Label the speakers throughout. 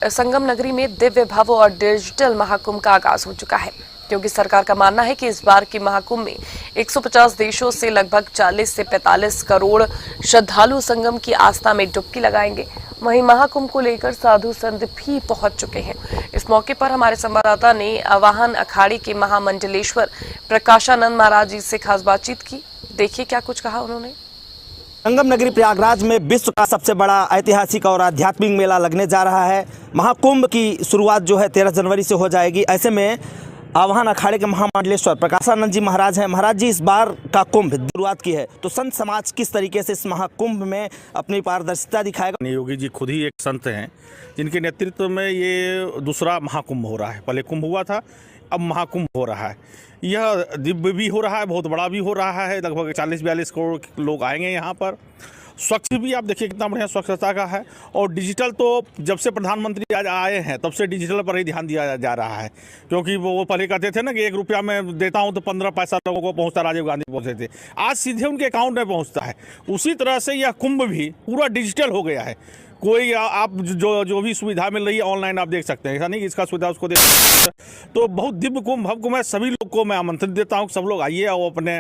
Speaker 1: संगम नगरी में दिव्य भव्य और डिजिटल महाकुंभ का आगाज हो चुका है, क्योंकि सरकार का मानना है कि इस बार की महाकुंभ में 150 देशों से लगभग 40 से 45 करोड़ श्रद्धालु संगम की आस्था में डुबकी लगाएंगे। वहीं महाकुंभ को लेकर साधु संत भी पहुंच चुके हैं। इस मौके पर हमारे संवाददाता ने आवाहन अखाड़े के महामंडलेश्वर प्रकाशानंद महाराज जी से खास बातचीत की। देखिए क्या कुछ कहा उन्होंने।
Speaker 2: संगम नगरी प्रयागराज में विश्व का सबसे बड़ा ऐतिहासिक और आध्यात्मिक मेला लगने जा रहा है। महाकुंभ की शुरुआत जो है 13 जनवरी से हो जाएगी। ऐसे में आवाहन अखाड़े के महामंडलेश्वर प्रकाशानंद जी महाराज हैं। महाराज जी, इस बार का कुंभ शुरुआत की है, तो संत समाज किस तरीके से इस महाकुंभ में अपनी पारदर्शिता दिखाएगा?
Speaker 3: योगी जी खुद ही एक संत हैं जिनके नेतृत्व में ये दूसरा महाकुंभ हो रहा है। पहले कुंभ हुआ था, अब महाकुंभ हो रहा है। यह दिव्य भी हो रहा है, बहुत बड़ा भी हो रहा है। लगभग 40-42 करोड़ लोग आएंगे यहाँ पर। स्वच्छ भी आप देखिए कितना बढ़िया स्वच्छता का है। और डिजिटल तो जब से प्रधानमंत्री आज आए हैं तब से डिजिटल पर ही ध्यान दिया जा रहा है, क्योंकि वो पहले कहते थे ना कि 1 रुपया मैं देता हूँ तो 15 पैसा लोगों को पहुँचता, राजीव गांधी पहुँचते थे, आज सीधे उनके अकाउंट में पहुँचता है। उसी तरह से यह कुंभ भी पूरा डिजिटल हो गया है। कोई आप जो भी सुविधा मिल रही है ऑनलाइन आप देख सकते हैं, ऐसा नहीं कि इसका सुविधा उसको देख सकते हैं। तो बहुत दिव्य कुंभ भव्य कुंभ है। सभी लोग को मैं आमंत्रित देता हूँ, सब लोग आइए और अपने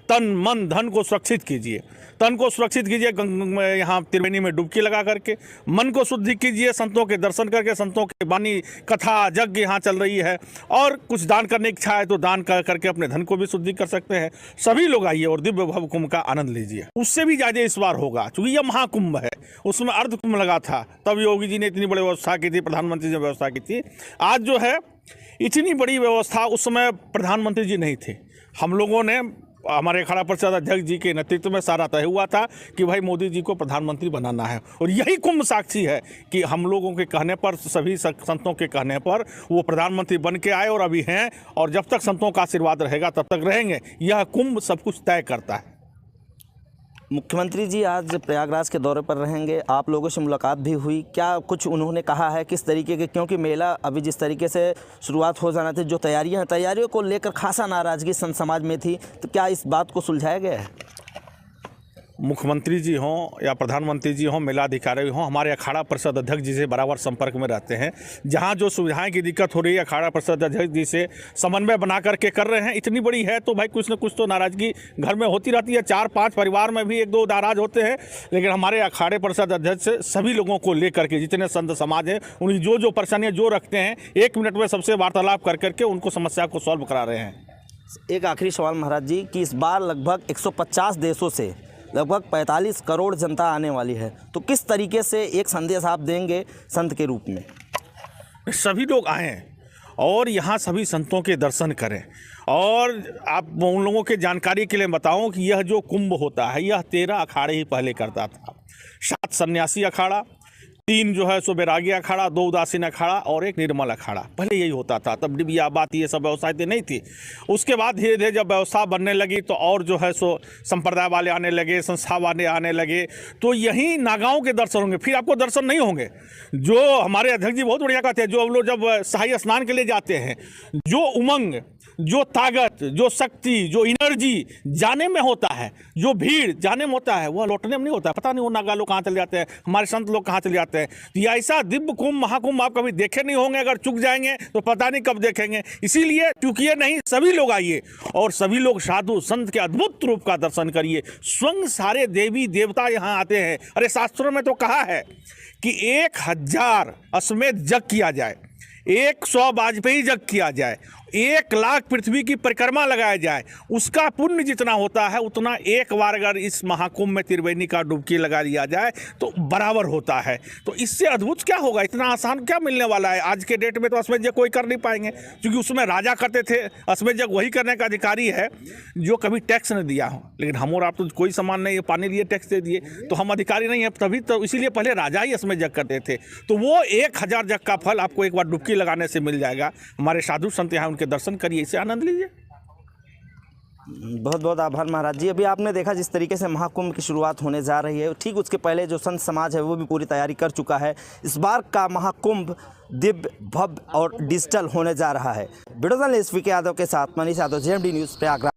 Speaker 3: तन मन धन को सुरक्षित कीजिए। तन को सुरक्षित कीजिए यहाँ त्रिवेणी में डुबकी लगा करके, मन को शुद्धि कीजिए संतों के दर्शन करके। संतों की वाणी कथा यज्ञ यहाँ चल रही है, और कुछ दान करने की इच्छा है तो दान करके अपने धन को भी शुद्धि कर सकते हैं। सभी लोग आइए और दिव्य भव्य कुंभ का आनंद लीजिए। उससे भी ज़्यादा इस बार होगा, क्योंकि यह महाकुंभ है। उसमें अर्ध कुंभ लगा था, तब योगी जी ने इतनी बड़ी व्यवस्था की थी, प्रधानमंत्री ने व्यवस्था की थी। आज जो है इतनी बड़ी व्यवस्था उस समय प्रधानमंत्री जी नहीं थे। हम लोगों ने, हमारे अखाड़ा परिषद अध्यक्ष जी के नेतृत्व में सारा तय हुआ था कि भाई मोदी जी को प्रधानमंत्री बनाना है। और यही कुंभ साक्षी है कि हम लोगों के कहने पर, सभी संतों के कहने पर वो प्रधानमंत्री बन के आए और अभी हैं, और जब तक संतों का आशीर्वाद रहेगा तब तक रहेंगे। यह कुंभ सब कुछ तय करता है।
Speaker 2: मुख्यमंत्री जी आज प्रयागराज के दौरे पर रहेंगे, आप लोगों से मुलाकात भी हुई, क्या कुछ उन्होंने कहा है किस तरीके के, क्योंकि मेला अभी जिस तरीके से शुरुआत हो जाना थी, जो तैयारियों को लेकर खासा नाराजगी संत समाज में थी, तो क्या इस बात को सुलझाया गया है?
Speaker 3: मुख्यमंत्री जी हों या प्रधानमंत्री जी हों, मेलाधिकारी हों, हमारे अखाड़ा परिषद अध्यक्ष जी से बराबर संपर्क में रहते हैं। जहां जो सुविधाएं की दिक्कत हो रही है अखाड़ा परिषद अध्यक्ष जी से समन्वय बना करके कर रहे हैं। इतनी बड़ी है तो भाई कुछ न कुछ तो नाराजगी घर में होती रहती है। 4-5 परिवार में भी 1-2 नाराज होते हैं, लेकिन हमारे अखाड़े परिषद अध्यक्ष सभी लोगों को लेकर के, जितने संत समाज हैं, उनकी जो परेशानियाँ जो रखते हैं, 1 मिनट में सबसे वार्तालाप कर करके उनको समस्या को सॉल्व करा रहे हैं।
Speaker 2: एक आखिरी सवाल महाराज जी, कि इस बार लगभग 150 देशों से लगभग 45 करोड़ जनता आने वाली है, तो किस तरीके से एक संदेश आप देंगे संत के रूप में?
Speaker 3: सभी लोग आएँ और यहाँ सभी संतों के दर्शन करें। और आप उन लोगों के जानकारी के लिए बताऊं कि यह जो कुंभ होता है यह 13 अखाड़े ही पहले करता था। 7 सन्यासी अखाड़ा, 3 जो है सो बैरागी अखाड़ा, 2 उदासीन अखाड़ा और 1 निर्मल अखाड़ा, पहले यही होता था। तब डिबिया बात ये सब व्यवस्थाएं नहीं थी। उसके बाद धीरे धीरे जब व्यवस्था बनने लगी तो और जो है सो संप्रदाय वाले आने लगे, संस्था वाले आने लगे, तो यही नागाओं के दर्शन होंगे, फिर आपको दर्शन नहीं होंगे। जो हमारे अध्यक्ष जी बहुत बढ़िया कहते हैं, जो हम लोग जब शाही स्नान के लिए जाते हैं, जो उमंग, जो ताकत, जो शक्ति, जो एनर्जी जाने में होता है, जो भीड़ जाने में होता है, वह लौटने में नहीं होता है। पता नहीं वो नागा लोग कहाँ चले जाते हैं, हमारे संत लोग कहाँ चले जाते हैं। तो ये ऐसा दिव्य कुंभ महाकुंभ आप कभी देखे नहीं होंगे। अगर चुक जाएंगे तो पता नहीं कब देखेंगे। इसीलिए चूकिए नहीं, सभी लोग आइए और सभी लोग साधु संत के अद्भुत रूप का दर्शन करिए। स्वयं सारे देवी देवता यहाँ आते हैं। अरे शास्त्रों में तो कहा है कि 1000 अश्वमेध यज्ञ किया जाए, 100 वाजपेयी यज्ञ किया जाए, 1 लाख पृथ्वी की परिक्रमा लगाया जाए, उसका पुण्य जितना होता है उतना एक बार अगर इस महाकुंभ में त्रिवेणी का डुबकी लगा दिया जाए तो बराबर होता है। तो इससे अद्भुत क्या होगा, इतना आसान क्या मिलने वाला है। आज के डेट में तो अश्वमेध यज्ञ कोई कर नहीं पाएंगे, क्योंकि उसमें राजा करते थे। अश्वमेध यज्ञ वही करने का अधिकारी है जो कभी टैक्स न दिया हो, लेकिन हम और आप तो कोई सामान नहीं, पानी लिए टैक्स दे दिए, तो हम अधिकारी नहीं है तभी तो। इसीलिए पहले राजा ही अश्वमेध यज्ञ करते थे। तो वो 1000 यज्ञ का फल आपको एक बार डुबकी लगाने से मिल जाएगा। हमारे साधु संत यहाँ के दर्शन करिए, इसे आनंद लीजिए।
Speaker 2: बहुत बहुत आभार महाराज जी। अभी आपने देखा जिस तरीके से महाकुंभ की शुरुआत होने जा रही है, ठीक उसके पहले जो संत समाज है वो भी पूरी तैयारी कर चुका है। इस बार का महाकुंभ दिव्य भव्य और डिजिटल होने जा रहा है। वीडियो जर्नलिस्ट वी के यादव के साथ मनीष यादव, JMD न्यूज़ प्रयागराज।